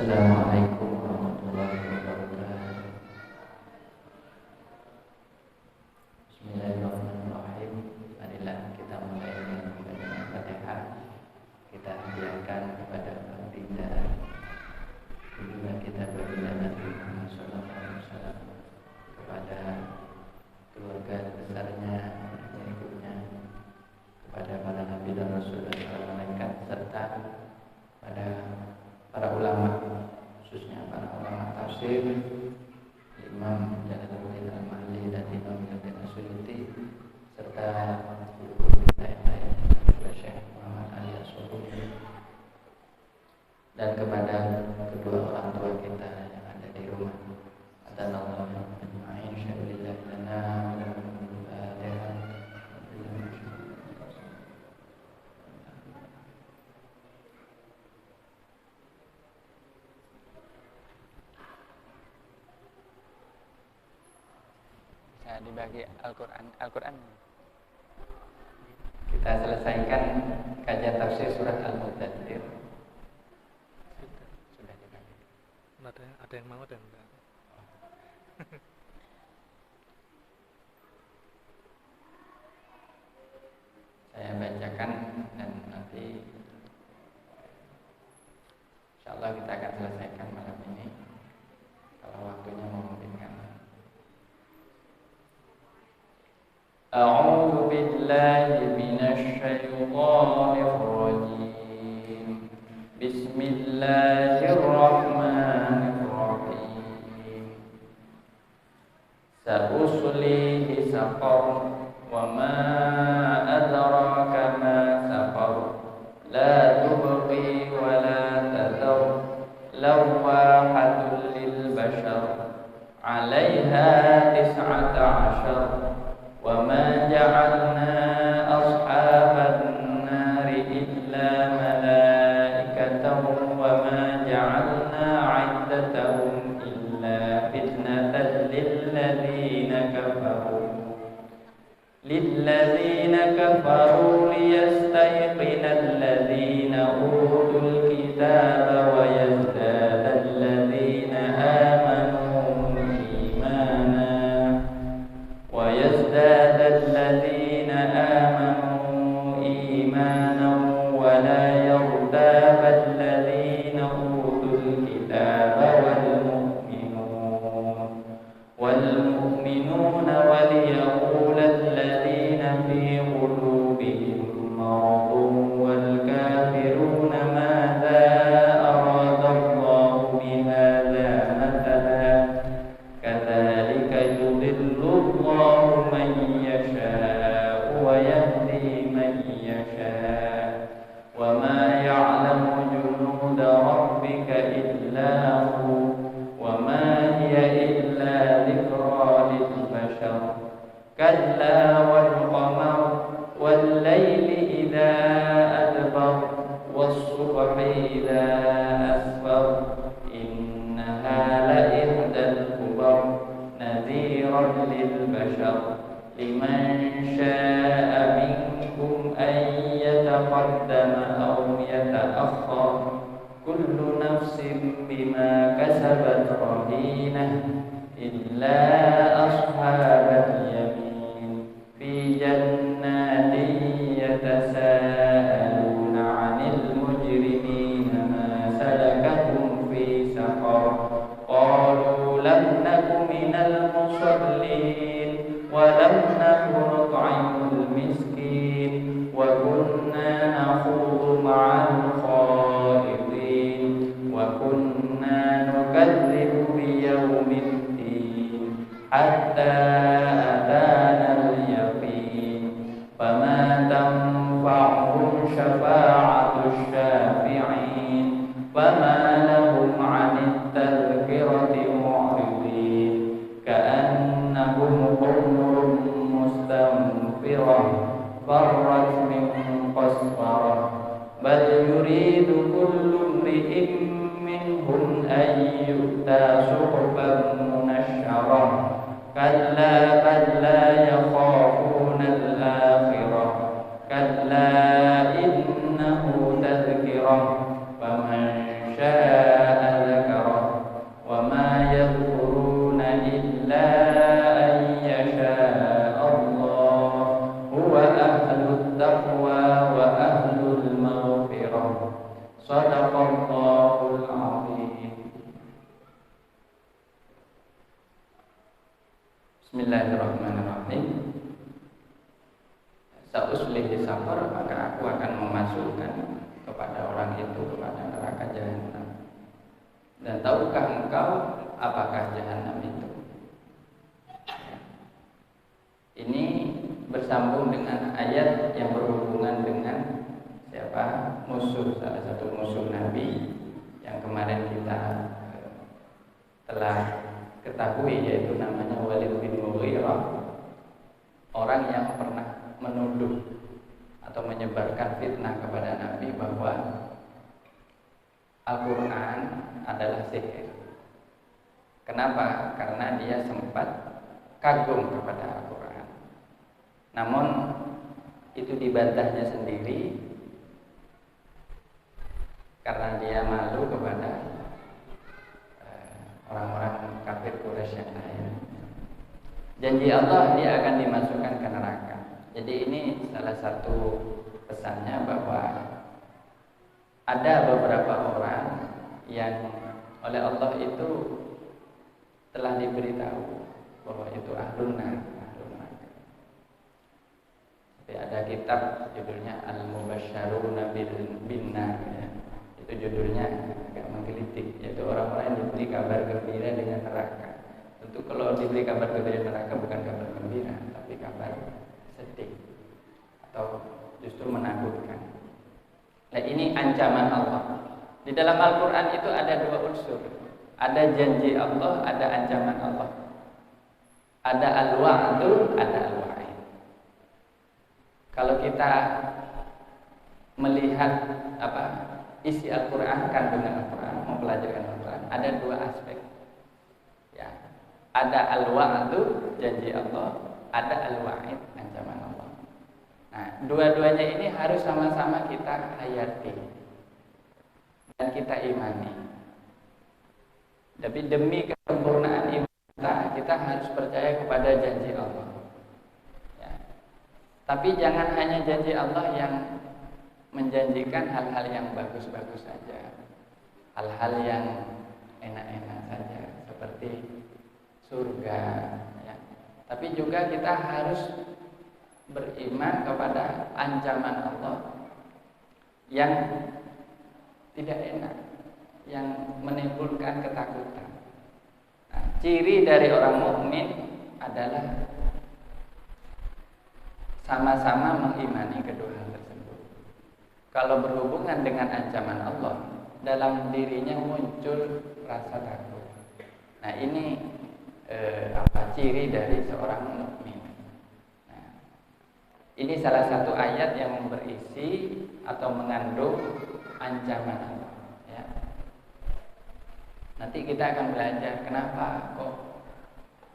Assalamualaikum warahmatullahi wabarakatuh. Bismillahirrahmanirrahim. Marilah kita mulai dengan bacaan Fatihah. Kita hadiahkan kepada baginda Ibunda kita baginda Nabi Muhammad SAW, kepada keluarga besarnya, pengikutnya, kepada para nabi dan rasul dan para malaikat, serta pada para ulama, khususnya para ulama tafsir, Imam Jalaluddin Al-Mahli dan Imam Jalaluddin As-Suyuti, serta guru kita yang lain, Syekh Muhammad Ali As-Subuhi, dan kepada kedua orang tua kita yang ada di rumah. Adanallahu ajma'in, syukurillah lana wa lakum al-Fatihah. Dibagi Al-Quran. Kita selesaikan kajian tafsir surat Al-Muddathir. Sudah dibagi. Ada yang mau dan enggak. Saya bacakan dan nanti insyaallah kita akan selesaikan malam ini kalau waktunya memungkinkan. A'udzu billahi minasy syaithanir rajim. Bismillahirrahmanirrahim. Sa'uslihi saqar wa ma adraka ma saqar. La tubqi wa la tadhar. Lawahatun lil bashar. 'Alaiha 19. وَمَا جَعَلْنَا أَصْحَابَ النَّارِ إِلَّا مَلَائِكَةً وَمَا جَعَلْنَا عِدَّتَهُمْ إِلَّا فِتْنَةً لِلَّذِينَ كَفَرُوا لِيَسْتَيْقِنَ الَّذِينَ أُوتُوا الْكِتَابَ وَيَزْدَادَ الَّذِينَ آمَنُوا إِيمَانًا يؤمنون وليقول الذين في قلوبهم مرض والكافرون ماذا أراد الله بهذا مثلا كذلك يضل الله من يشاء ويهدي من يشاء وما يعلم جنود ربك إلا هو وما هي إلا ذكرى للبشر كلا والقمر والليل إذا أدبر والصبح إذا أسفر إنها لإحدى الكبر نذيرا للبشر لمن شاء منكم أن يتقدم أو يتأخر كل نفس بما كسبت رهينة إلا أصحاب اليمين في جنات يتساءلون عن المجرمين ما سلككم في سقر قالوا لم نك من المصلين ولم نك نطعم المسكين وكنا نخوض مع الخائضين وكنا نكذب بيوم الدين حتى أتانا اليقين فما تنفعهم شفاعة الشافعين فما لهم عن التذكرة معرضين كأنهم حمر مستنفرة فرت من قسورة بل يريد كل امرئ منهم أن يؤتى صحفا منشرة كلا بل لا يخافون الآخرة كلا إنه تذكرة فمن شاء ذكره وما يذكرون إلا أن يشاء الله هو أهل التقوى وأهل المغفرة صدق الله العظيم. Bismillahirrahmanirrahim. Sa'uslihi saqar, maka aku akan memasukkan kepada orang itu kepada neraka jahanam. Dan tahukah engkau apakah jahanam itu? Ini bersambung dengan ayat yang berhubungan dengan siapa? Musuh, salah satu musuh Nabi yang kemarin kita telah ketahui, yaitu namanya Walid bin Mughirah, orang yang pernah menuduh atau menyebarkan fitnah kepada Nabi bahwa Al-Quran adalah sihir. Kenapa? Karena dia sempat kagum kepada Al-Quran. Namun itu dibantahnya sendiri karena dia malu kepada orang-orang kafir Quraisy yang lain. Janji Allah dia akan dimasukkan ke neraka. Jadi ini salah satu pesannya bahwa ada beberapa orang yang oleh Allah itu telah diberitahu bahwa itu ahlun nar. Ada kitab judulnya Al-Mubasysyaruna bin Nar, ya. Itu judulnya agak menggelitik, yaitu orang-orang yang diberi kabar gembira dengan neraka. Tentu kalau diberi kabar gembira neraka bukan kabar gembira, tapi kabar sedih atau justru menakutkan. Nah, ini ancaman Allah. Di dalam Al-Quran itu ada dua unsur. Ada janji Allah, ada ancaman Allah. Ada al-wa'du, ada al-wa'id. Kalau kita melihat isi Al-Quran, kandungan Al-Quran, mempelajari Al-Quran, ada dua aspek. Ya. Ada al-wa'du, janji Allah, ada al-wa'id, ancaman Allah. Nah, dua-duanya ini harus sama-sama kita hayati dan kita imani. Tapi demi kesempurnaan iman kita harus percaya kepada janji Allah. Ya. Tapi jangan hanya janji Allah yang menjanjikan hal-hal yang bagus-bagus saja, hal-hal yang enak-enak saja, seperti surga. Ya. Tapi juga kita harus beriman kepada ancaman Allah yang tidak enak, yang menimbulkan ketakutan. Nah, ciri dari orang mukmin adalah sama-sama mengimani kedua hal tersebut. Kalau berhubungan dengan ancaman Allah, dalam dirinya muncul rasa takut. Nah, ini ciri dari seorang mukmin. Nah, ini salah satu ayat yang berisi atau mengandung ancaman Allah. Ya. Nanti kita akan belajar kenapa kok,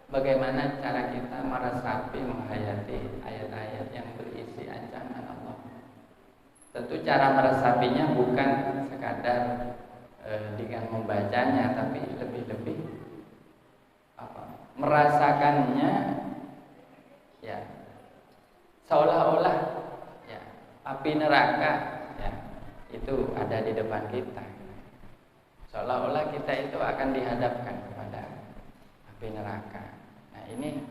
bagaimana cara kita meresapi, menghayati ayat-ayat yang berisi ancaman Allah. Tentu cara meresapinya bukan sekadar dengan membacanya, tapi lebih-lebih merasakannya, ya, seolah-olah ya, api neraka ya, itu ada di depan kita. Seolah-olah kita itu akan dihadapkan kepada api neraka. Nah, ini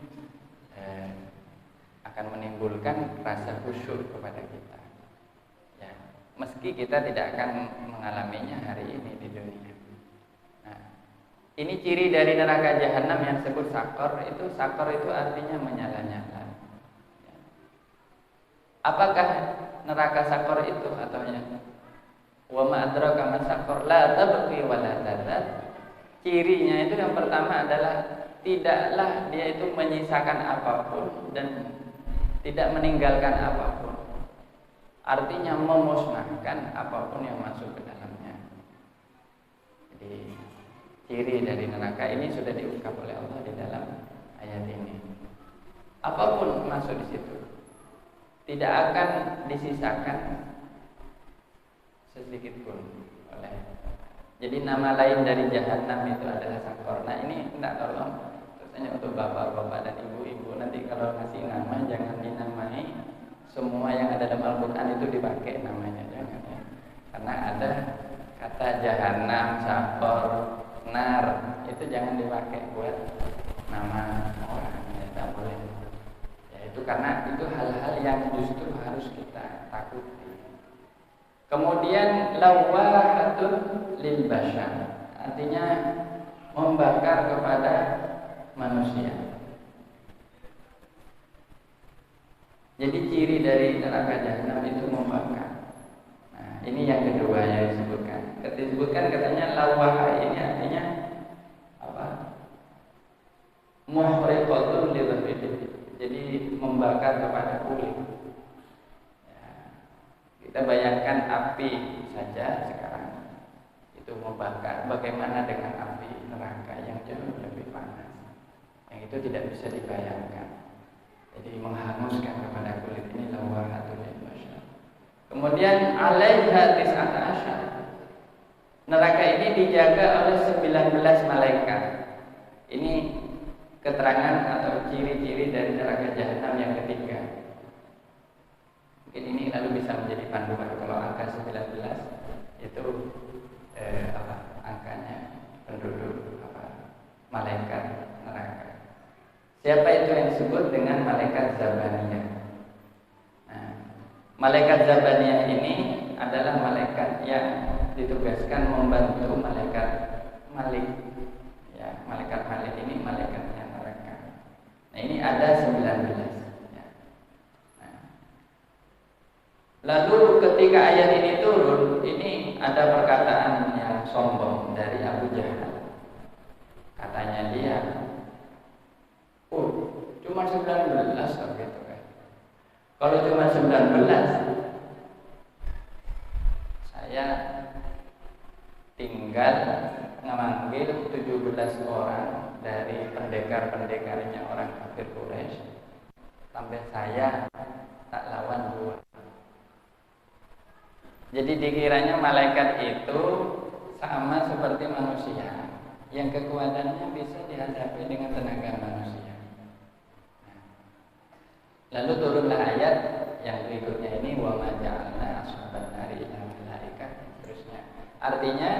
akan menimbulkan rasa khusyuk kepada kita. Ya, meski kita tidak akan mengalaminya hari ini di dunia. Nah, ini ciri dari neraka jahanam yang disebut sakor. Sakor itu artinya menyala-nyala. Ya. Apakah neraka sakor itu atau yang wa ma adraka ma sakor la tabqi wa la tadar? Cirinya itu yang pertama adalah tidaklah dia itu menyisakan apapun dan tidak meninggalkan apapun. Artinya memusnahkan apapun yang masuk ke dalamnya. Jadi ciri dari neraka ini sudah diungkap oleh Allah di dalam ayat ini. Apapun masuk di situ, tidak akan disisakan sedikit pun oleh. Jadi nama lain dari jahanam itu adalah sakor. Nah, ini tidak tolong terusnya untuk bapak-bapak dan ibu-ibu, nanti kalau ngasih nama jangan dinamai semua yang ada dalam Al-Quran itu dipakai namanya, jangan ya. Karena ada kata jahanam, sakor, nar, itu jangan dipakai buat nama orang, ya tidak boleh. Ya, itu karena itu hal-hal yang justru harus kita takuti. Kemudian lawahatun lil bashar, artinya membakar kepada manusia. Jadi ciri dari neraka jahanam itu membakar. Nah, ini yang kedua yang disebutkan. Disebutkan katanya lawah, ini artinya apa? Muhriqatun lil bashar. Jadi membakar kepada kulit. Kita bayangkan api saja sekarang itu membakar, bagaimana dengan api neraka yang jauh lebih panas, yang itu tidak bisa dibayangkan. Jadi menghanguskan kepada kulit ini lawahatun lil bashar. Kemudian alaiha tis'ata asyar. Neraka ini dijaga oleh 19 malaikat. Ini keterangan atau ciri-ciri dari neraka jahanam yang ketiga. Mungkin ini lalu bisa menjadi panduan. Kalau angka 19 itu angkanya penduduk malaikat neraka. Siapa itu yang disebut dengan malaikat Zabaniyah? Nah, malaikat Zabaniyah ini adalah malaikat yang ditugaskan membantu malaikat Malik. Ya, malaikat Malik ini malaikatnya neraka. Nah, ini ada 19. Lalu ketika ayat ini turun, ini ada perkataan yang sombong dari Abu Jahal. Katanya dia, cuma 19 gitu kan. Kalau cuma 19, saya tinggal memanggil 17 orang dari pendekar-pendekarnya orang kafir Quraisy, sampai saya tak lawan 2. Jadi dikiranya malaikat itu sama seperti manusia, yang kekuatannya bisa dihadapi dengan tenaga manusia. Lalu turunlah ayat yang berikutnya ini, wa ma ja'alna ashaban nari illa malaika, terusnya. Artinya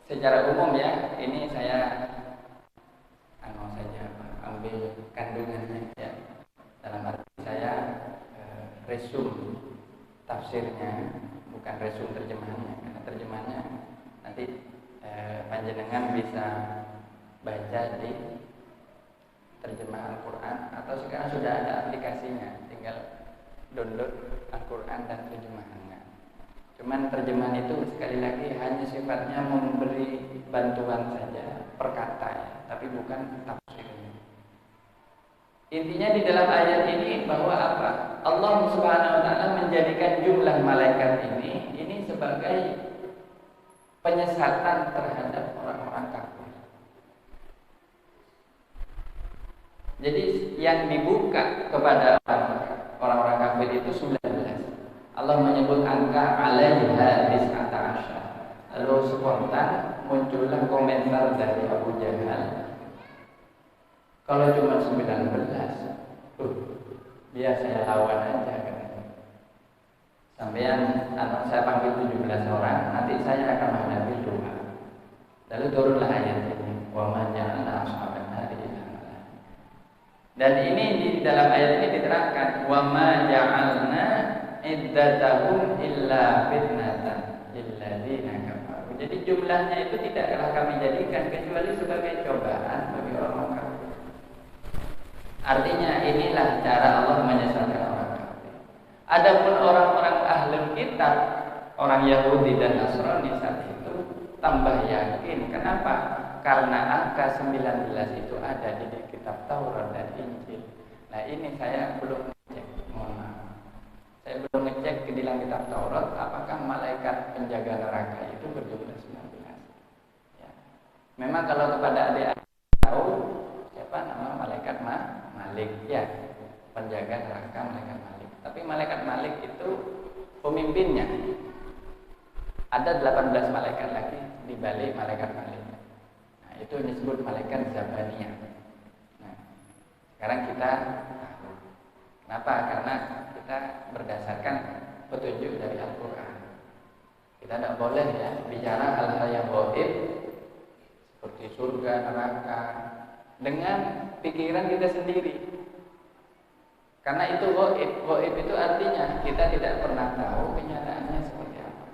secara umum ya, ini saya mengambil kandungannya ya. Dalam arti saya resum tafsirnya, bukan resum terjemahannya, karena terjemahannya nanti panjenengan bisa baca di terjemah Al-Quran, atau sekarang sudah ada aplikasinya, tinggal download Al-Quran dan terjemahannya. Cuman terjemahan itu sekali lagi hanya sifatnya memberi bantuan saja per kata ya, tapi bukan tafsirnya. Intinya di dalam ayat ini bahwa apa? Allah Subhanahu wa taala menjadikan jumlah malaikat ini sebagai penyesatan terhadap orang-orang kafir. Jadi yang dibuka kepada orang-orang kafir itu 19. Allah menyebut angka alaiha tis'ata asyar. Lalu spontan muncullah komentar dari Abu Jahal. Kalau cuma 19, biar saya lawan aja katanya. Sampean anak saya panggil 17 orang, nanti saya akan menghadapi 2. Lalu turunlah ayat ini, wa ma ja'alna ashaban nari illa malaikat. Dan ini di dalam ayat ini diterangkan, wa ma ja'alna iddatahum illa fitnatan lilladzina kafaru. Jadi jumlahnya itu tidaklah kami jadikan kecuali sebagai cobaan bagi orang kafir. Artinya inilah cara Allah menyesatkan orang kafir. Adapun orang-orang ahlul kitab, orang Yahudi dan Nasrani saat itu tambah yakin. Kenapa? Karena angka 19 itu ada di kitab Taurat dan Injil. Nah ini saya belum ngecek, mohon maaf. Saya belum ngecek di dalam kitab Taurat apakah malaikat penjaga neraka itu berjumlah 19. Ya. Memang kalau kepada adik-adik tahu siapa nama malaikat Malik ya, penjaga neraka malaikat Malik. Tapi malaikat Malik itu pemimpinnya. Ada 18 malaikat lagi di balik malaikat Malik. Nah, itu disebut malaikat Zabaniyah. Nah, sekarang kita tahu. Kenapa? Karena kita berdasarkan petunjuk dari Al-Quran. Kita tidak boleh ya bicara hal-hal yang gaib seperti surga, neraka dengan pikiran kita sendiri. Karena itu gaib. Gaib itu artinya kita tidak pernah tahu kenyataannya seperti apa.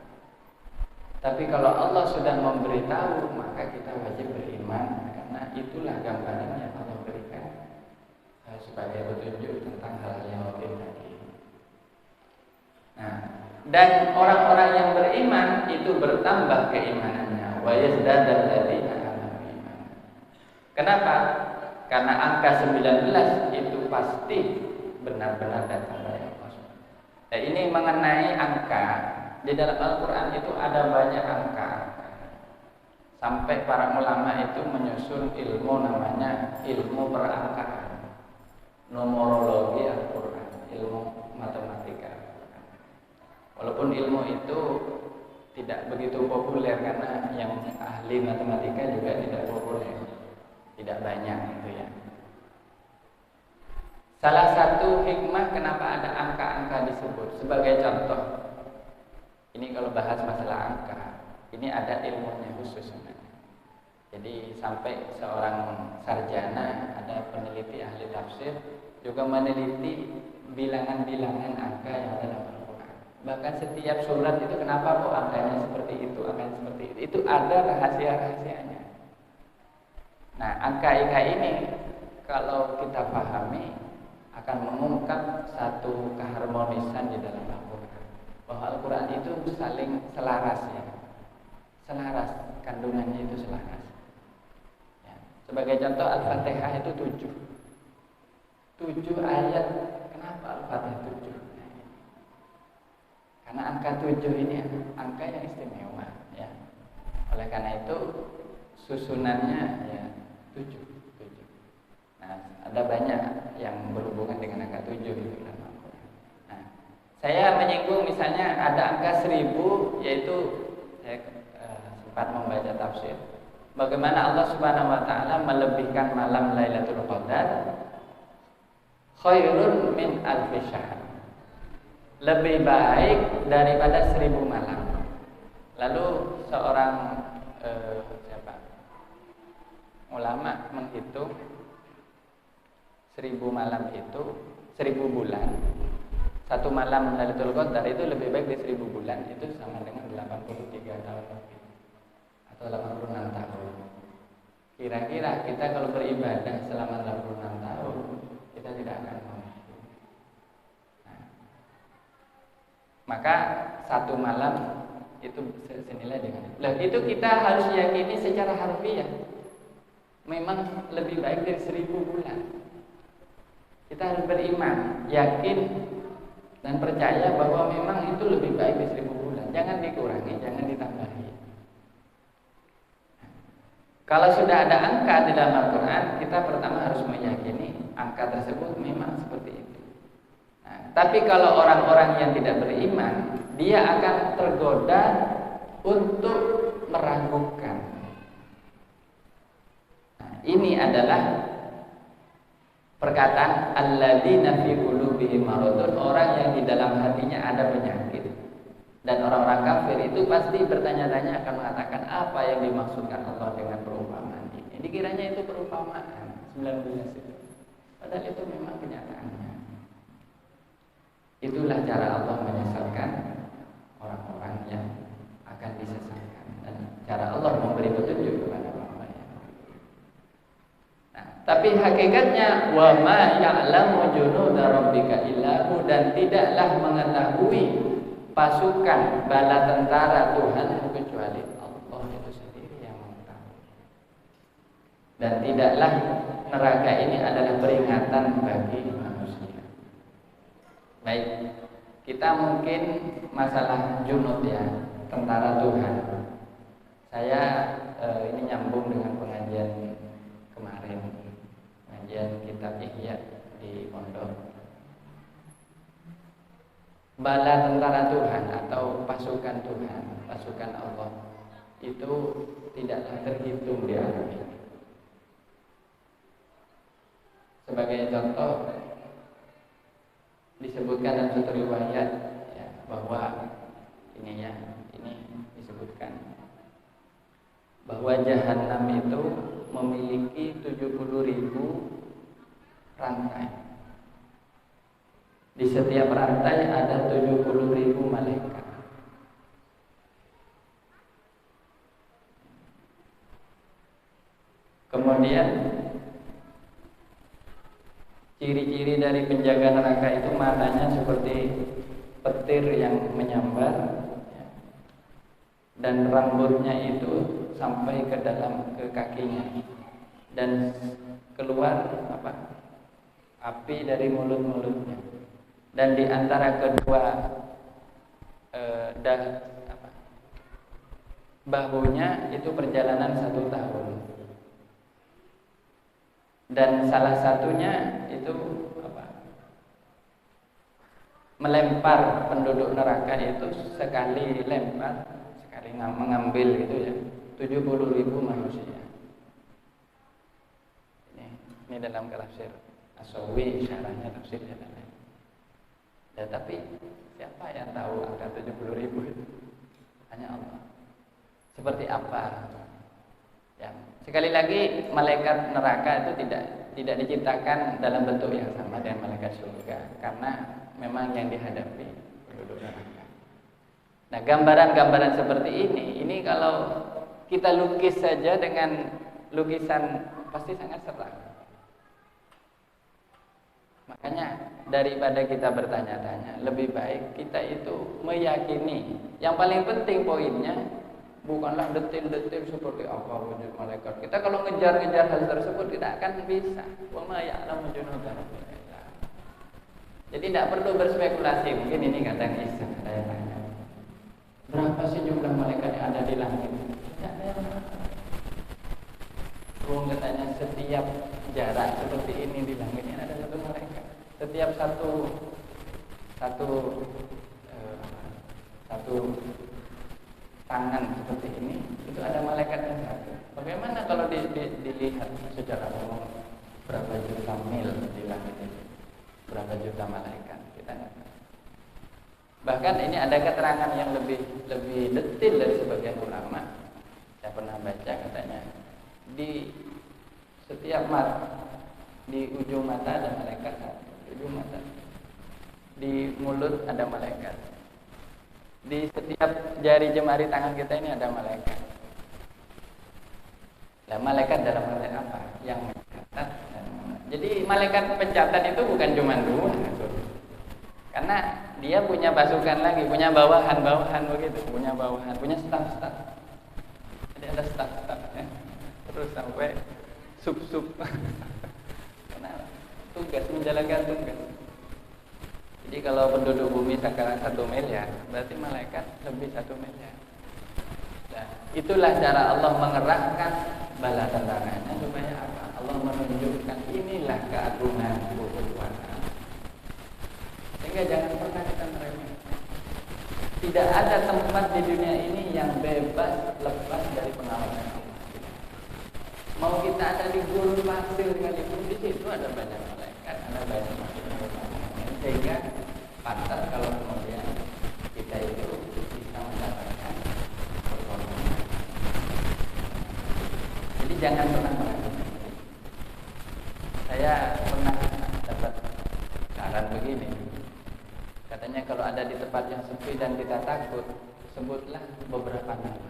Tapi kalau Allah sudah memberitahu, maka kita wajib beriman, karena itulah gambaran yang Allah berikan sebagai petunjuk tentang hal-hal yang gaib tadi. Nah, dan orang-orang yang beriman itu bertambah keimanannya. Wa yazdadal ladzina amanu imanan. Kenapa? Karena angka 19 itu pasti benar-benar datang dari Allah. Nah, ini mengenai angka. Di dalam Al-Quran itu ada banyak angka. Sampai para ulama itu menyusun ilmu namanya ilmu perangkaan, nomorologi Al-Quran, ilmu matematika. Walaupun ilmu itu tidak begitu populer karena yang ahli matematika juga tidak populer, tidak banyak gitu ya. Salah satu hikmah kenapa ada angka-angka disebut sebagai contoh. Ini kalau bahas masalah angka, ini ada ilmunya khusus sebenarnya. Jadi sampai seorang sarjana, ada peneliti ahli tafsir juga meneliti bilangan-bilangan angka yang ada dalam Al-Quran. Bahkan setiap surat itu kenapa kok angkanya seperti itu, angkanya seperti itu. Itu ada rahasia-rahasianya. Nah, angka-angka ini kalau kita pahami akan mengungkap satu keharmonisan di dalam Al-Quran. Bahwa Al-Quran itu saling selaras ya. Selaras, kandungannya itu selaras. Ya. Sebagai contoh Al-Fatihah itu 7 ayat. Kenapa Al-Fatihah 7? Karena angka 7 ini angka yang istimewa ya. Oleh karena itu susunannya ya 7. Nah, ada banyak yang berhubungan dengan angka 7 itu. Nah, saya menyinggung misalnya ada angka 1000, yaitu saya sempat membaca tafsir bagaimana Allah Subhanahu wa taala melebihkan malam Lailatul Qadar khairun min alfi syahr. Lebih baik daripada 1000 malam. Lalu seorang ulama menghitung 1000 malam itu 1000 bulan. Satu malam Lailatul Qadar itu lebih baik di 1000 bulan. Itu sama dengan 83 tahun lebih atau 86 tahun. Kira-kira kita kalau beribadah selama 86 tahun, kita tidak akan mampu. Nah, maka satu malam itu senilai dengan itu. Lah itu kita harus yakini secara harfiah. Memang lebih baik dari 1000 bulan. Kita harus beriman, yakin dan percaya bahwa memang itu lebih baik dari 1000 bulan. Jangan dikurangi, jangan ditambahi. Kalau sudah ada angka di dalam Al-Quran, kita pertama harus meyakini angka tersebut memang seperti itu. Nah, tapi kalau orang-orang yang tidak beriman, dia akan tergoda untuk meragukan. Nah, ini adalah perkataan alladzina fi qulubihim maradun, orang yang di dalam hatinya ada penyakit. Dan orang-orang kafir itu pasti bertanya-tanya akan mengatakan apa yang dimaksudkan Allah dengan perumpamaan ini. Dikiranya itu perumpamaan 19 itu. Padahal itu memang kenyataannya. Itulah cara Allah menyesatkan orang-orang yang akan disesatkan, dan cara Allah memberi petunjuk kepada orang-orang yang. Nah, tapi hakikatnya wa ma ya'lamu junuda rabbika illa hu, dan tidaklah mengetahui pasukan bala tentara Tuhan kecuali Allah itu sendiri yang mengetahui. Dan tidaklah neraka ini adalah peringatan bagi manusia. Baik, kita mungkin masalah junud ya, tentara Tuhan. Saya ini nyambung dengan pengajian kemarin, pengajian kitab Ihya di pondok. Bala tentara Tuhan atau pasukan Tuhan, pasukan Allah itu tidaklah terhitung di alam ini. Sebagai contoh, disebutkan dalam satu riwayat ya, bahwa ini disebutkan bahwa Jahannam itu memiliki 70.000 rantai. Di setiap rantai ada 70.000 malaikat. Kemudian ciri-ciri dari penjaga neraka itu matanya seperti petir yang menyambar, dan rambutnya itu sampai ke dalam ke kakinya, dan keluar api dari mulut-mulutnya. Dan di antara kedua bahunya itu perjalanan 1 tahun. Dan salah satunya itu melempar penduduk neraka itu sekali lempar, sekali mengambil gitu ya, 70.000 manusia. Ini dalam tafsir As-Sawi, syarahnya tafsir yang lain. Ya, tapi siapa yang tahu angka 70.000 itu? Hanya Allah. Seperti apa? Ya, sekali lagi malaikat neraka itu tidak diciptakan dalam bentuk yang sama dengan malaikat surga, karena memang yang dihadapi penduduk neraka. Nah, gambaran-gambaran seperti ini kalau kita lukis saja dengan lukisan pasti sangat seram. Makanya daripada kita bertanya-tanya, lebih baik kita itu meyakini. Yang paling penting poinnya bukanlah detail-detail seperti apa wujud malaikat. Kita kalau ngejar-ngejar hal tersebut tidak akan bisa. Wa ma ya'lamu junuda rabbika illa hu. Jadi tidak perlu berspekulasi. Mungkin ini kata iseng, ada yang tanya, berapa sih jumlah malaikat yang ada di langit? Tidak ada yang tahu. Katanya setiap jarak seperti ini di langit ini ada satu malaikat. Setiap satu tangan seperti ini itu ada malaikat yang satu. Bagaimana kalau dilihat secara umum berapa juta mil di langit itu? Berapa juta malaikat? Kita tidak tahu. Bahkan ini ada keterangan yang lebih detail dari sebagian ulama. Saya pernah baca katanya di Di ujung mata ada malaikat, di ujung mata. Di mulut ada malaikat. Di setiap jari jemari tangan kita ini ada malaikat. Nah, malaikat dalam arti apa? Yang mencatat. Jadi malaikat pencatat itu bukan cuma dua, karena dia punya pasukan lagi, punya bawahan begitu, punya bawahan, punya staf. Jadi ada staf-stafnya, terus sampai sub. Karena tugas menjalankan tugas. Jadi kalau penduduk bumi sekarang 1 miliar, berarti malaikat lebih 1 miliar. Nah, itulah cara Allah mengerahkan bala tentaranya supaya apa? Allah menunjukkan inilah keagunganku kekuasaan. Sehingga jangan pernah kita meremehkan. Tidak ada tempat di dunia ini yang bebas lepas dari pengawasan Allah. Mau kita ada di gurun pasir sekalipun, di situ ada banyak malaikat, ada banyak makhluk. Sehingga pantas kalau kemudian kita itu bisa mendapatkan pertolongan. Jadi jangan pernah meremehkan. Saya pernah dapat saran begini. Katanya kalau ada di tempat yang sepi dan kita takut, sebutlah beberapa nama.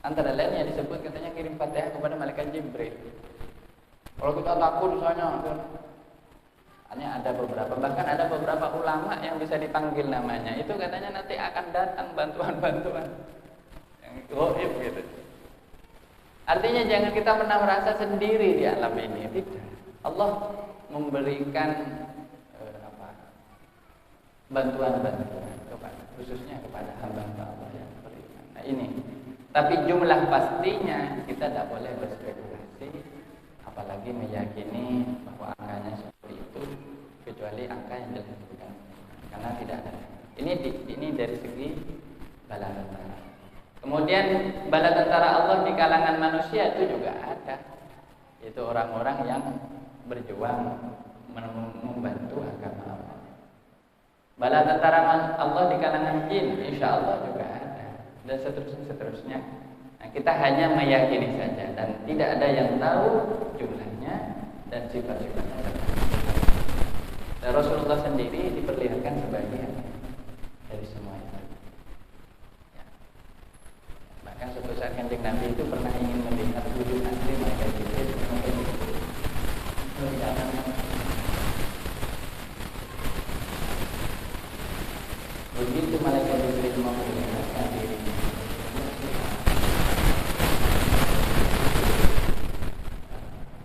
Antara lain yang disebut katanya kirim Fatihah kepada malaikat Jibril. Kalau kita takut misalnya, hanya ada beberapa, bahkan ada beberapa ulama yang bisa dipanggil namanya. Itu katanya nanti akan datang bantuan-bantuan yang gaib gitu. Artinya jangan kita pernah merasa sendiri di alam ini. Tidak. Allah memberikan bantuan-bantuan khususnya kepada hamba-hamba Allah yang beriman. Nah ini. Tapi jumlah pastinya kita tidak boleh berspekulasi, apalagi meyakini bahwa angkanya seperti itu, kecuali angka yang dilakukan, karena tidak ada. Ini dari segi bala tentara. Kemudian bala tentara Allah di kalangan manusia itu juga ada, yaitu orang-orang yang berjuang membantu agama Allah. Bala tentara Allah di kalangan jin, insya Allah juga ada. Dan seterusnya. Nah, kita hanya meyakini saja dan tidak ada yang tahu jumlahnya dan sifat-sifatnya. Dan Rasulullah sendiri diperlihatkan sebagian dari semua itu. Ya. Bahkan suatu saat Kanjeng Nabi itu pernah ingin melihat wujud asli malaikat Jibril. Begitu malaikat Jibril memperlihatkan dirinya,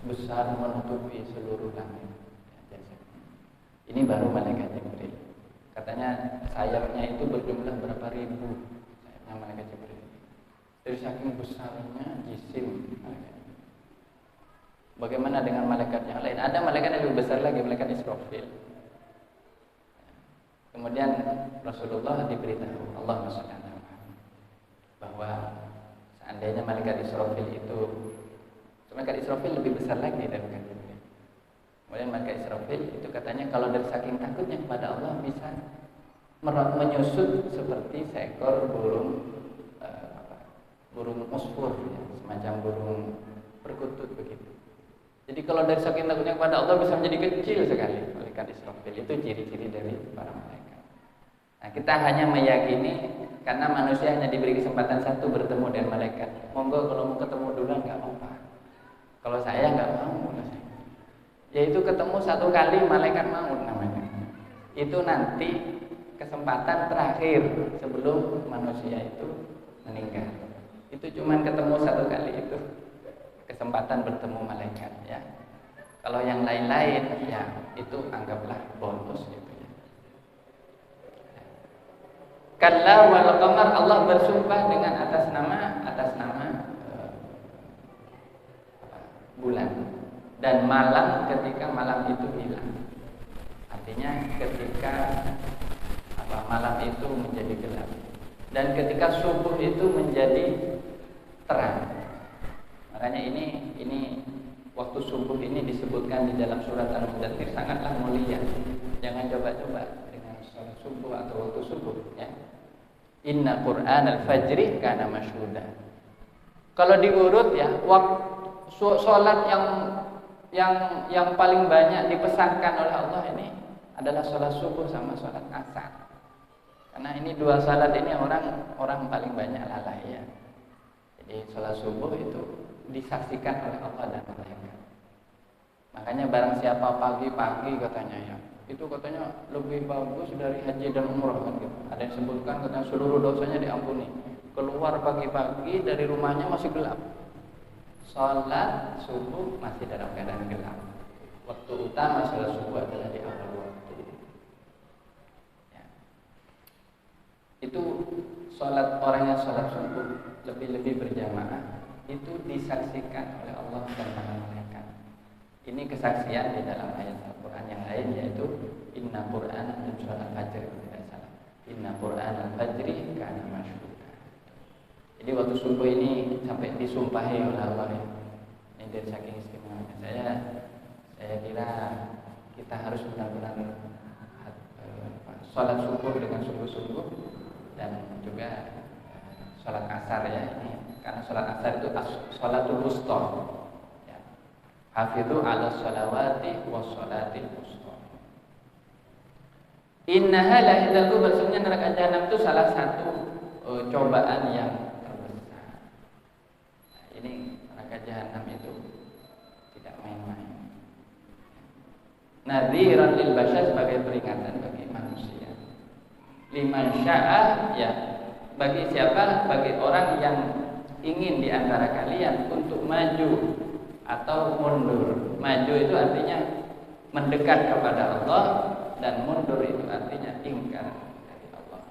besar menutupi seluruh langit. Ini baru malaikat Jibril. Katanya sayapnya itu berjumlah berapa ribu sayapnya malaikat Jibril. Dari saking besarnya jisim malaikat. Bagaimana dengan malaikat yang lain? Ada malaikat yang lebih besar lagi, malaikat Israfil. Kemudian Rasulullah diberitahu Allah SWT bahwa seandainya malaikat Israfil itu, malaikat Israfil lebih besar lagi dari malaikat Jibril. Kemudian malaikat Israfil itu katanya kalau dari saking takutnya kepada Allah bisa menyusut seperti seekor burung musfur, ya, semacam burung perkutut begitu. Jadi kalau dari saking takutnya kepada Allah bisa menjadi kecil sekali malaikat Israfil. Itu ciri-ciri dari para malaikat. Nah, kita hanya meyakini karena manusia hanya diberi kesempatan satu bertemu dengan malaikat. Monggo kalau mau ketemu duluan nggak apa-apa. Kalau saya nggak mau, yaitu ketemu satu kali malaikat maut namanya. Itu nanti kesempatan terakhir sebelum manusia itu meninggal. Itu cuman ketemu satu kali itu kesempatan bertemu malaikat ya. Kalau yang lain-lain ya itu anggaplah bonus gitu ya. Kalla wal qamar, Allah bersumpah dengan atas nama bulan dan malam ketika malam itu hilang. Artinya ketika malam itu menjadi gelap dan ketika subuh itu menjadi terang. Makanya ini waktu subuh ini disebutkan di dalam surat Al-Mudaththir sangatlah mulia. Jangan coba-coba dengan sholat subuh atau waktu subuh ya. Inna Qur'an al-fajri kana mashhuda. Kalau diurut ya, waktu sholat yang paling banyak dipesankan oleh Allah ini adalah sholat subuh sama sholat asar. Karena ini dua sholat ini orang paling banyak lalai ya. Jadi sholat subuh itu disaksikan oleh Allah dan malaikat. Makanya barang siapa pagi-pagi katanya ya, itu katanya lebih bagus dari haji dan umrah kan gitu. Ada yang sebutkan katanya seluruh dosanya diampuni. Keluar pagi-pagi dari rumahnya masih gelap. Sholat subuh masih dalam keadaan gelap. Waktu utama sholat subuh adalah di awal waktu. Ya. Itu sholat orang yang sholat subuh lebih-lebih berjamaah itu disaksikan oleh Allah dan para malaikat. Ini kesaksian di dalam ayat Al-Quran yang lain yaitu Inna Qur'an dan surah Al-Fajr tidak salah. Inna Qur'an Al-Fajri kana masyhura. Jadi waktu subuh ini sampai disumpahi oleh Allah ya. Ini dari saking istimewanya. Saya kira kita harus benar-benar sholat subuh dengan sungguh-sungguh dan juga sholat asar ya ini. Karena sholat asar itu sholatul wusta. Ya. Hafidhu ala sholawati wa sholatil wusta. Innaha lahidal kubur. Sebenarnya neraka jahanam itu salah satu cobaan yang ini neraka jahanam itu tidak main-main. Nadhiran lil bashar sebagai peringatan bagi manusia. Liman syaa ya bagi siapa? Bagi orang yang ingin di antara kalian untuk maju atau mundur. Maju itu artinya mendekat kepada Allah dan mundur itu artinya ingkar dari Allah.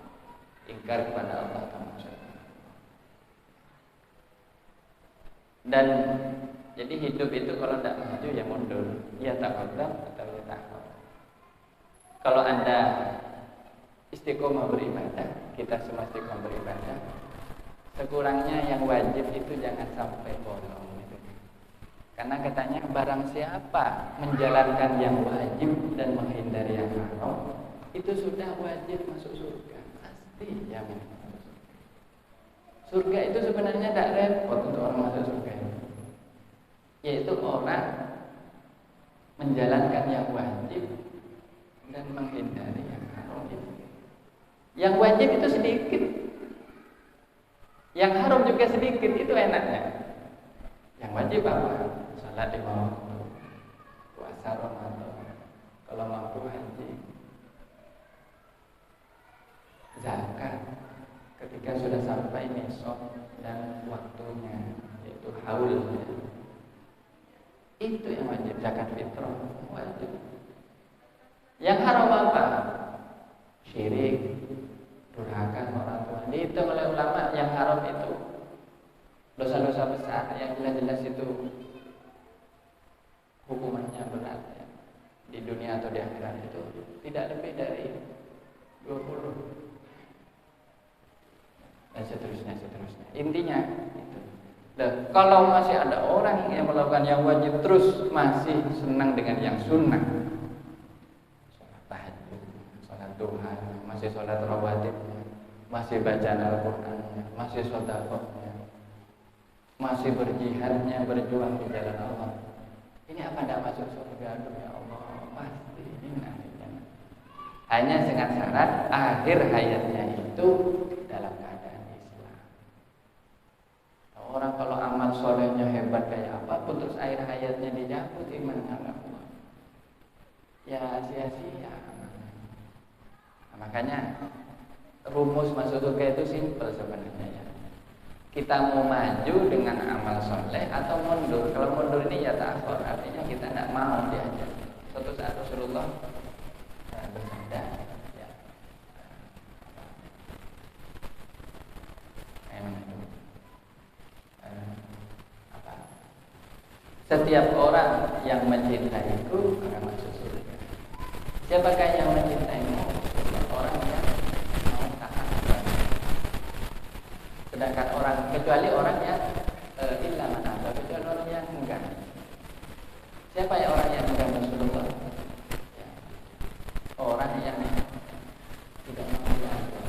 Ingkar kepada Allah Ta'ala. Dan jadi hidup itu kalau tidak maju ya mundur, ya taqaddam atau ya ta'khir. Kalau Anda istiqomah beribadah, kita semua istiqomah beribadah, sekurangnya yang wajib itu jangan sampai bolong gitu. Karena katanya barang siapa menjalankan yang wajib dan menghindari yang haram, itu sudah wajib masuk surga, pasti jamin. Surga itu sebenarnya tidak repot untuk orang masuk surga, yaitu orang menjalankan yang wajib dan menghindari yang haram. Yang wajib itu sedikit, yang haram juga sedikit, itu enaknya. Yang wajib apa? Salat lima waktu, puasa Ramadan, kalau mampu haji, zakat. Ketika sudah sampai nisab dan waktunya yaitu haul, itu yang wajib. Zakat fitrah wajib. Yang haram apa? Syirik, durhaka orang tua. Dihitung oleh ulama yang haram itu dosa-dosa besar yang jelas-jelas itu hukumannya berat ya. Di dunia atau di akhirat itu tidak lebih dari 20 dan seterusnya. Intinya itu. Dan kalau masih ada orang yang melakukan yang wajib terus masih senang dengan yang sunnah, sholat tahajud, sholat duha, masih sholat rawatib, masih bacaan Al-Quran, masih sedekahnya, masih berjihadnya, berjuang di jalan Allah, ini apa tidak masuk surga? Ya Allah, pasti ini. Hanya dengan syarat akhir hayatnya itu dalam keadaan Islam. Orang kalau amal solehnya hebat kayak apapun terus akhir hayatnya dicabut imannya Allah, ya sia-sia. Nah, makanya rumus masuk surga itu simpel sebenarnya ya. Kita mau maju dengan amal soleh atau mundur. Kalau mundur ini ya ta'khir, artinya kita tidak mau diajak. Suatu saat Rasulullah bersabda ya, setiap orang yang mencintaiku akan masuk surga. Siapakah yang mencintaimu? Setiap orang yang mau taat. Sedangkan orang, kecuali orang yang illa man aba, kecuali orang yang enggak. Siapa ya orang yang enggak Rasulullah? Ya. Orang yang tidak mau diajak.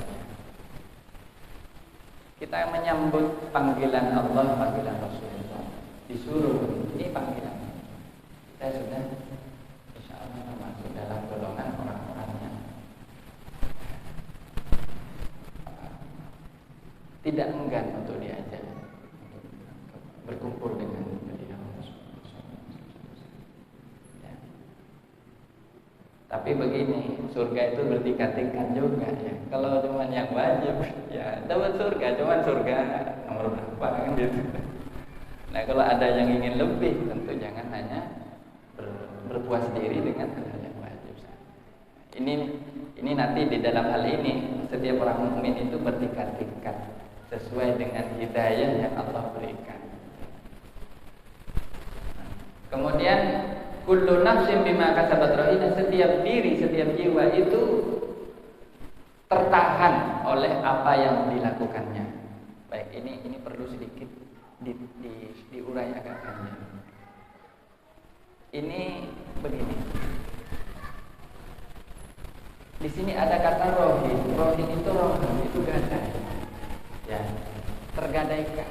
Kita menyambut panggilan Allah, panggilan Rasulullah. Disuruh, ini panggilan. kita sudah insya Allah termasuk dalam golongan orang-orangnya tidak enggan untuk diajak berkumpul dengan beliau. Ya. Tapi begini, surga itu bertingkat-tingkat juga ya. Kalau cuma yang wajib, ya dapat surga, cuma surga nomor berapa kan gitu. Nah kalau ada yang ingin lebih, tentu jangan hanya berpuas diri dengan hal yang wajib. Ini nanti di dalam hal ini setiap orang mukmin itu bertingkat-tingkat sesuai dengan hidayah yang Allah berikan. Kemudian kullu nafsin bima kasabat rahina, setiap diri, setiap jiwa itu tertahan oleh apa yang dilakukannya. Baik, ini perlu sedikit diurai agak panjang. Ini begini. Di sini ada kata rohin. Rohin itu rohan, itu gadai. Ya, tergadaikan.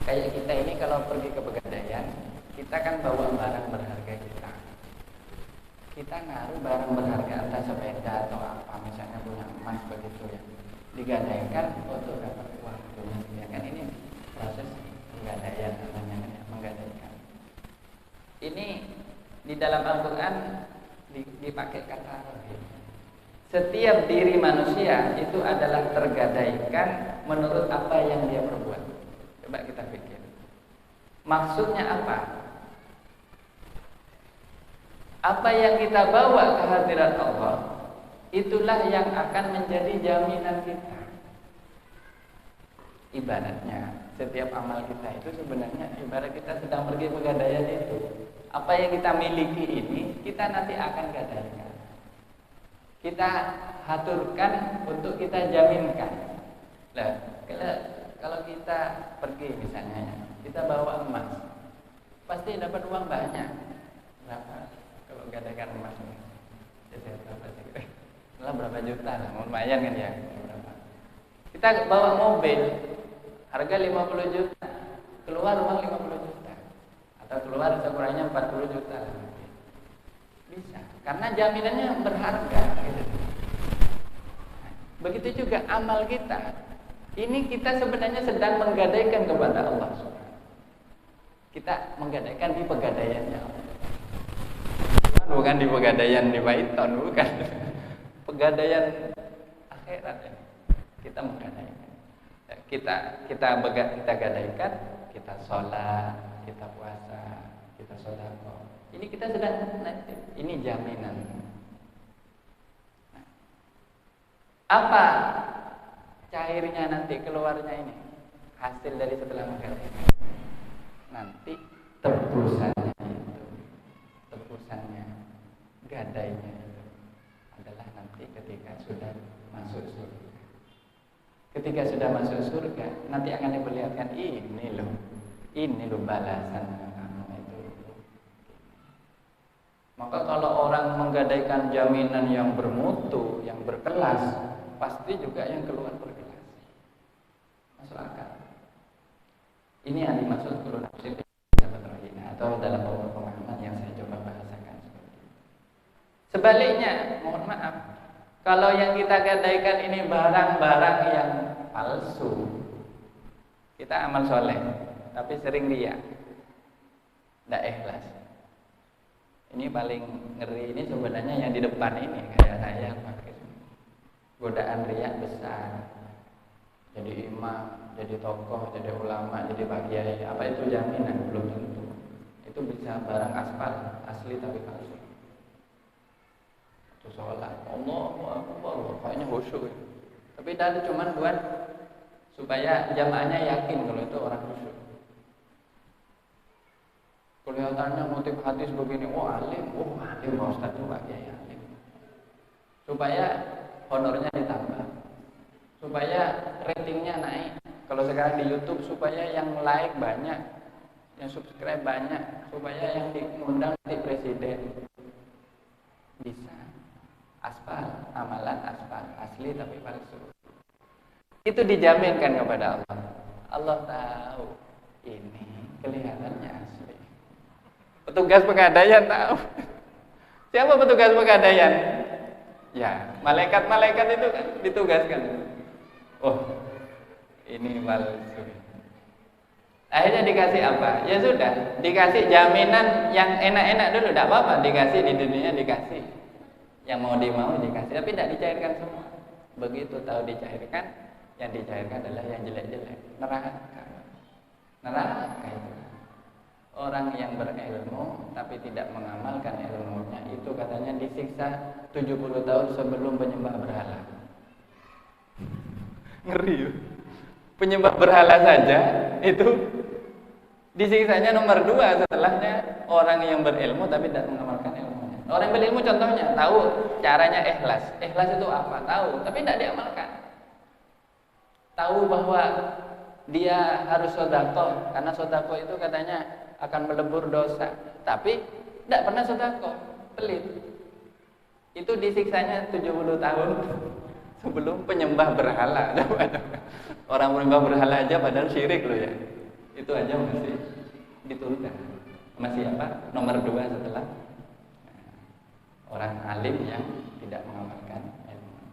Kayak kita ini kalau pergi ke pegadaian, kita kan bawa barang berharga kita. Kita ngaruh barang berharga entah sepeda atau apa, misalnya punya emas begitu ya. Digadaikan untuk dapat uang. Ya kan ini proses penggadaian namanya, menggadaikan. Ini di dalam Al-Qur'an dipakai kata rohin. Setiap diri manusia itu adalah tergadaikan menurut apa yang dia perbuat. Coba kita pikir. Maksudnya apa? Apa yang kita bawa ke hadirat Allah, itulah yang akan menjadi jaminan kita. Ibaratnya, setiap amal kita itu sebenarnya ibarat kita sedang pergi pegadaian itu. Apa yang kita miliki ini, kita nanti akan gadaikan. Kita haturkan untuk kita jaminkan. Nah, kalau kita pergi misalnya, kita bawa emas, pasti dapat uang banyak. Berapa? Kalau gadaikan emas ini, berapa sih? Berapa juta lah, lumayan kan ya? Berapa? Kita bawa mobil, harga 50 juta, keluar uang 50 juta, atau keluar sekurangnya 40 juta lah. Bisa, karena jaminannya berharga. Gitu. Begitu juga amal kita. Ini kita sebenarnya sedang menggadaikan kepada Allah. Kita menggadaikan di pegadaiannya Allah. Bukan di pegadaian di Python, bukan. Pegadaian akhirat ini. Kita menggadaikan. Kita gadaikan, kita sholat, kita puasa, kita sedekah. Ini kita sedang, ini jaminan. Apa cairnya nanti keluarnya ini? Hasil dari setelah menggadaikan. Nanti tebusannya itu, tebusannya, gadainya itu adalah nanti ketika sudah masuk surga. Ketika sudah masuk surga, nanti akan diperlihatkan ini loh balasan. Maka kalau orang menggadaikan jaminan yang bermutu, yang berkelas, pasti juga yang keluar berkelas. Masuk akal. Ini yang dimaksud kullu nafsin atau dalam pemahaman yang saya coba bahasakan seperti itu. Sebaliknya, mohon maaf, kalau yang kita gadaikan ini barang-barang yang palsu, kita amal soleh, tapi sering riya, tidak ikhlas. Ini paling ngeri ini sebenarnya yang di depan ini kayak saya pakai godaan riya besar. Jadi imam, jadi tokoh, jadi ulama, jadi pak kiai, apa itu jaminan? Belum tentu. Itu bisa barang aspal asli tapi palsu. Itu sholat, Allahu Akbar, kayaknya khusyuk. Tapi tadi cuma buat supaya jamaahnya yakin kalau itu orang khusyuk. Kelihatannya motif hadis begini, alim Pak Ustaz itu Pak Kiai alim. Supaya honornya ditambah, supaya ratingnya naik. Kalau sekarang di YouTube supaya yang like banyak, yang subscribe banyak, supaya yang diundang di presiden. Bisa. Aspal, amalan aspal, asli tapi palsu. Itu dijaminkan kepada Allah. Allah tahu ini kelihatannya asli. Petugas Pegadaian tahu. Siapa petugas Pegadaian? Ya, malaikat-malaikat itu kan ditugaskan. Oh, ini palsu. Akhirnya dikasih apa? Ya sudah, dikasih jaminan yang enak-enak dulu, tidak apa-apa, dikasih di dunia dikasih. Yang mau dimau dikasih, tapi tidak dicairkan semua. Begitu tahu dicairkan, yang dicairkan adalah yang jelek-jelek, neraka. Neraka itu. Orang yang berilmu tapi tidak mengamalkan ilmunya itu katanya disiksa 70 tahun sebelum penyembah berhala. Ngeri. Penyembah berhala saja itu disiksanya nomor 2 setelahnya orang yang berilmu tapi tidak mengamalkan ilmunya. Orang yang berilmu contohnya tahu caranya ikhlas. Ikhlas itu apa? Tahu, tapi tidak diamalkan. Tahu bahwa dia harus sedekah karena sedekah itu katanya akan melebur dosa, tapi tidak pernah sedekah, pelit. Itu disiksanya 70 tahun sebelum penyembah berhala. Orang penyembah berhala aja padahal syirik loh ya. Itu aja masih diturunkan. Masih apa? Nomor 2 setelah orang alim yang tidak mengamalkan ilmu.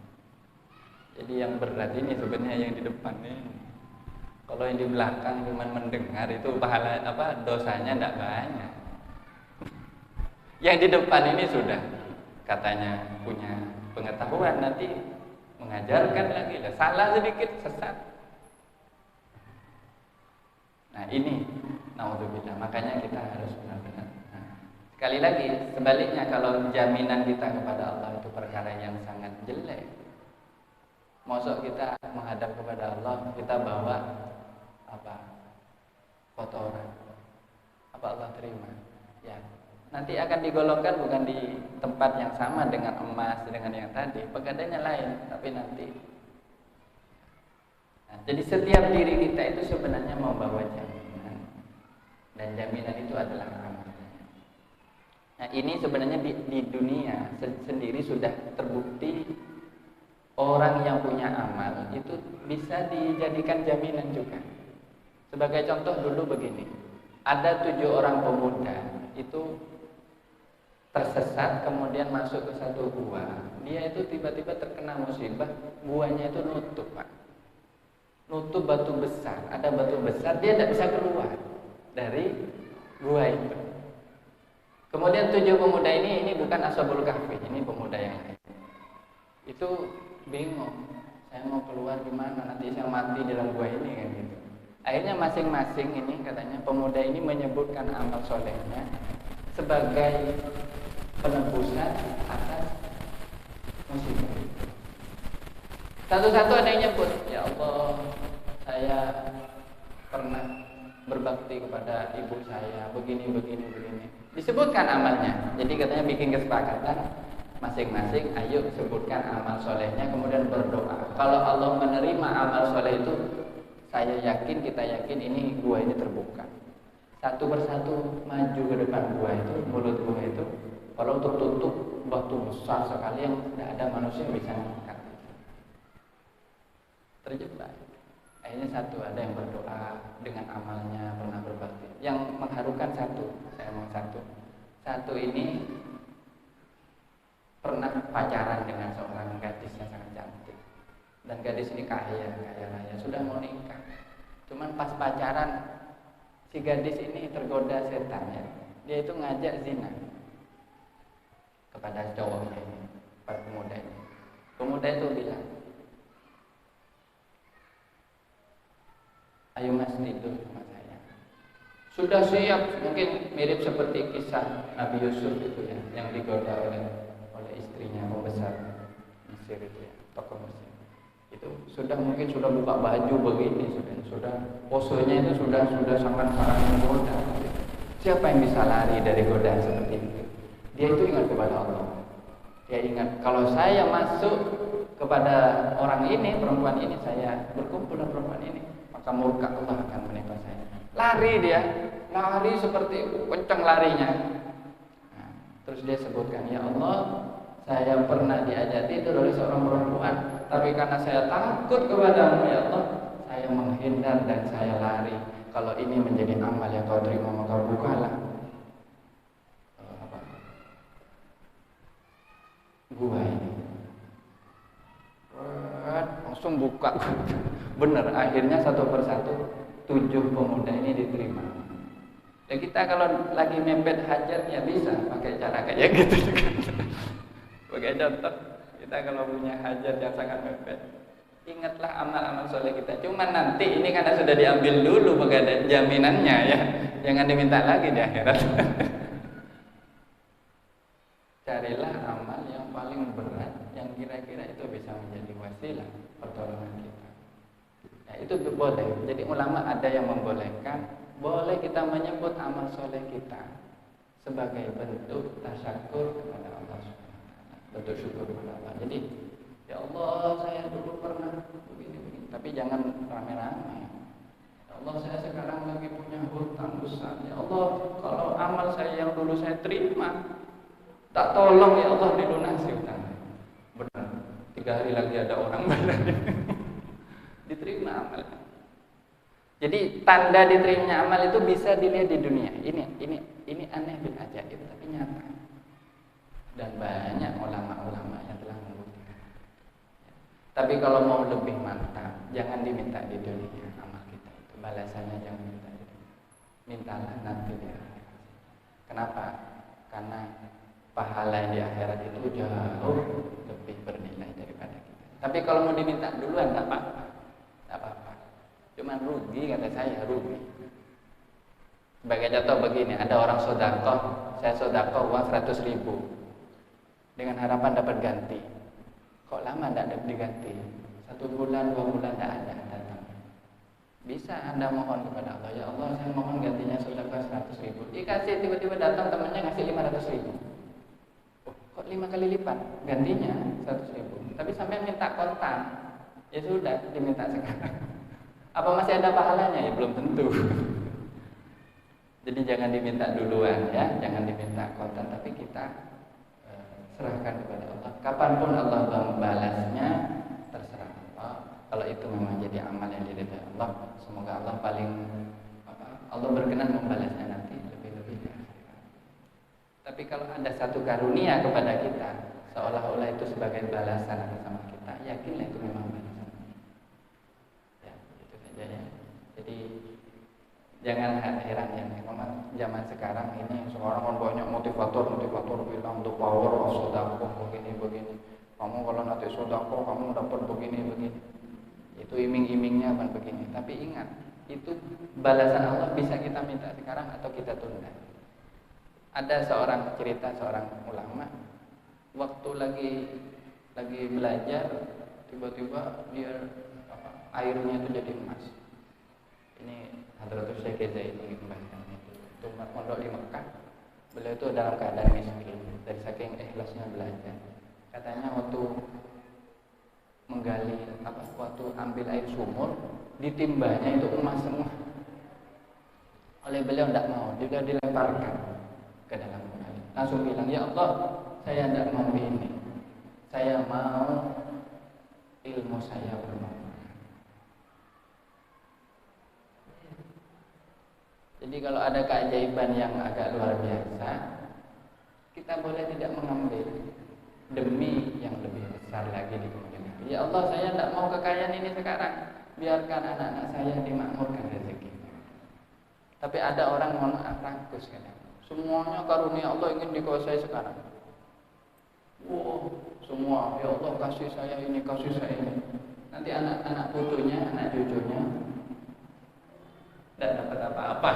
Jadi yang berat ini sebenarnya yang di depan nih. Kalau yang di belakang cuma mendengar itu pahala apa dosanya tidak banyak. Yang di depan ini sudah katanya punya pengetahuan, nanti mengajarkan lagi lah, salah sedikit sesat. Nah ini naudzubillah, makanya kita harus benar-benar. Nah, sekali lagi sebaliknya kalau jaminan kita kepada Allah itu perkara yang sangat jelek, mosok kita menghadap kepada Allah kita bawa apa foto orang, apa Allah terima? Ya, nanti akan digolongkan bukan di tempat yang sama dengan emas dengan yang tadi, pegadaiannya lain, tapi nanti. Nah, jadi setiap diri kita itu sebenarnya membawa jaminan, dan jaminan itu adalah amalnya. Nah, ini sebenarnya di dunia sendiri sudah terbukti orang yang punya amal itu bisa dijadikan jaminan juga. Sebagai contoh dulu begini, ada 7 orang pemuda itu tersesat kemudian masuk ke satu gua. Dia itu tiba-tiba terkena musibah, guanya itu nutup, Pak. Nutup batu besar, ada batu besar, dia tidak bisa keluar dari gua itu. Kemudian 7 pemuda ini bukan Ashabul Kahfi, ini pemuda yang lain. Itu bingung, saya mau keluar gimana, nanti saya mati dalam gua ini kan gitu. Akhirnya masing-masing ini katanya pemuda ini menyebutkan amal solehnya sebagai penebusan atas musibah. Satu-satu ada yang nyebut, ya Allah, saya pernah berbakti kepada ibu saya, begini. Disebutkan amalnya. Jadi katanya bikin kesepakatan masing-masing, ayo sebutkan amal solehnya, kemudian berdoa. Kalau Allah menerima amal soleh itu, saya yakin, kita yakin ini gua ini terbuka. Satu persatu maju ke depan gua itu, mulut gua itu, kalau tertutup batu besar sekali yang tidak ada manusia yang bisa mengangkat. Terjebak. Akhirnya satu ada yang berdoa dengan amalnya, pernah berbakti. Yang mengharukan satu, saya mau satu. Satu ini pernah pacaran dengan seorang gadis yang sangat cantik. Dan gadis ini kaya raya, sudah mau nikah. Cuman pas pacaran si gadis ini tergoda setan ya. Dia itu ngajak zina kepada cowoknya ini, para pemuda ini. Pemuda itu bilang, ayo mas tidur sama saya. Sudah siap, mungkin mirip seperti kisah Nabi Yusuf itu ya, yang digoda oleh istrinya pembesar Mesir itu ya, tokoh Mesir. Itu sudah mungkin sudah buka baju begini, sudah posenya itu sudah sangat menggoda. Siapa yang bisa lari dari godaan seperti itu? Dia itu ingat kepada Allah. Dia ingat kalau saya masuk kepada orang ini, perempuan ini, saya berkumpul dengan perempuan ini, maka murka Allah akan menimpa saya. Lari dia, lari seperti itu, kencang larinya. Nah, terus dia sebutkan, ya Allah, saya pernah diajak tidur oleh seorang perempuan, tapi karena saya takut kepadamu ya Allah, saya menghindar dan saya lari. Kalau ini menjadi amal yang kau terima, maka bukalah. gua ini. Langsung buka. Bener, akhirnya satu persatu 7 pemuda ini diterima. Ya kita kalau lagi mepet hajat ya bisa pakai cara kayak gitu juga. Sebagai contoh, kita kalau punya hajat yang sangat mepet, ingatlah amal-amal soleh kita. Cuman nanti ini karena sudah diambil dulu bagai jaminannya ya, jangan diminta lagi di akhirat. Carilah amal yang paling berat, yang kira-kira itu bisa menjadi wasilah pertolongan kita. Ya, itu boleh. Jadi ulama ada yang membolehkan, boleh kita menyebut amal soleh kita sebagai bentuk tasyakur kepada Allah SWT, bentuk syukur kepada Allah. Jadi, ya Allah, saya dulu pernah begini, tapi jangan rame-rame. Ya Allah, saya sekarang lagi punya hutang besar. Ya Allah, kalau amal saya yang dulu saya terima, tak tolong ya Allah dilunasi hutangnya. Benar. 3 hari lagi ada orang bayar. Diterima amal. Jadi tanda diterimanya amal itu bisa dilihat di dunia. Ini aneh bin ajaib tapi nyata. Dan banyak ulama-ulama yang telah membuktikan. Tapi kalau mau lebih mantap, jangan diminta di dunia amal kita itu. Balasannya jangan minta di dunia. Mintalah nanti di akhirat. Kenapa? Karena pahala yang di akhirat itu jauh lebih bernilai daripada kita. Tapi kalau mau diminta duluan tak apa-apa. Tak apa-apa. Cuman rugi kata saya, rugi. Sebagai contoh begini, ada orang sedekah, saya sedekah uang 100.000 dengan harapan dapat ganti. Kok lama tidak dapat diganti? 1 bulan, 2 bulan tidak ada datang. Bisa Anda mohon kepada Allah, ya Allah saya mohon gantinya sedekah 100.000. Dikasih, tiba-tiba datang temannya ngasih 500.000. Kok 5 kali lipat gantinya 100.000, tapi sampai minta kontan, ya sudah diminta sekarang. Apa masih ada pahalanya? Ya belum tentu. Jadi jangan diminta duluan ya, jangan diminta kontan, tapi kita serahkan kepada Allah. Kapanpun Allah membalasnya, terserah Allah. Kalau itu memang jadi amal yang diridhai Allah, semoga Allah Allah berkenan membalasnya nanti lebih-lebih. Tapi kalau ada satu karunia kepada kita, seolah-olah itu sebagai balasan atas sama kita, yakinlah itu memang balasan. Ya, itu saja ya. Jadi jangan heran ya, memang zaman sekarang ini sekarang banyak motivator bilang untuk power of sedekah begini. Kamu kalau nanti sedekah kamu dapat begini. Itu iming-imingnya kan begini. Tapi ingat, itu balasan Allah bisa kita minta sekarang atau kita tunda. Ada cerita seorang ulama, waktu lagi belajar, tiba-tiba dia airnya itu jadi emas. Ini Hadratus Syekh Zaini kembalikan itu pondok di Mekah. Beliau itu dalam keadaan miskin, dari saking ikhlasnya belajar. Katanya waktu waktu ambil air sumur, ditimbanya itu emas semua. Oleh beliau tidak mau, dia dilemparkan ke dalam air. Langsung bilang, ya Allah, saya tidak mau ini. Saya mau ilmu saya bermanfaat. Jadi kalau ada keajaiban yang agak luar biasa, kita boleh tidak mengambil demi yang lebih besar lagi di kemudian hari. Ya Allah, saya tidak mau kekayaan ini sekarang. Biarkan anak-anak saya dimakmurkan rezeki. Tapi ada orang mohon maaf rakus kadang. Semuanya karunia Allah ingin dikuasai sekarang. Wow, semua ya Allah kasih saya ini, kasih saya ini. Nanti anak-anak putunya, anak cucunya tidak dapat apa-apa.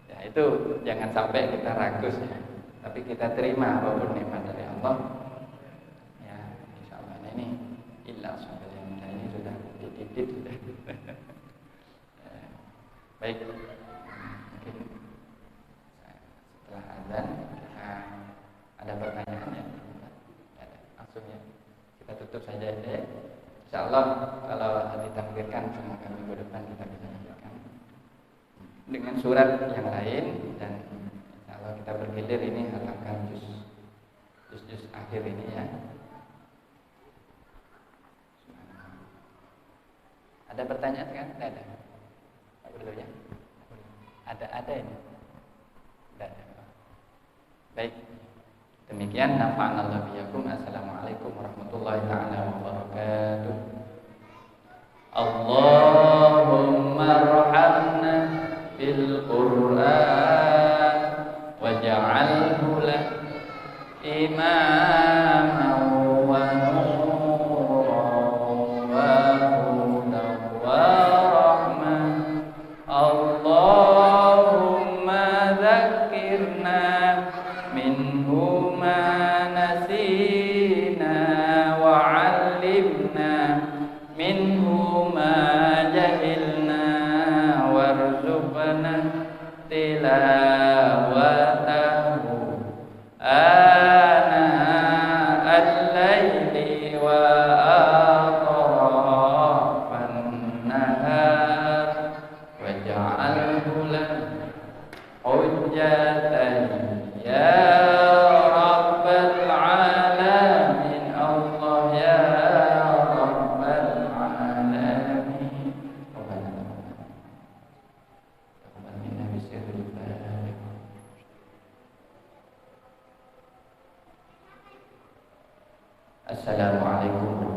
Ya, itu jangan sampai kita ragus ya. Tapi kita terima apapun nikmat dari Allah. Ya, insyaallah ini illa saballin. Ini sudah dititip sudah. Baik. Mungkin setelah azan kita ada pertanyaan ya? Ada. Langsung ya. Kita tutup saja ya. Insyaallah kalau ditakdirkan semoga minggu depan kita bisa lanjutkan dengan surat yang lain, dan insyaallah kita bergilir ini halakan juz akhir ini ya. Ada pertanyaan kan? Tidak ada. Tak perlu ya. Ada ini. Tidak ada. Baik. Demikian, nafa'anallahu biyakum. Assalamualaikum warahmatullahi taala wabarakatuh. Allahumma arhamna bil Qur'an waj'alhu lana imaman wa nuran wa hudan wa rahmah. Allahumma dzakkirna minhu ma nasina wa 'allimna minhu ma jahilna warzuqna tilawatahu ana al-laili wa atrafan nahar waj'alhu lana hujjatan ya rabbal alamin. Allah ya rabbal alamin. Assalamualaikum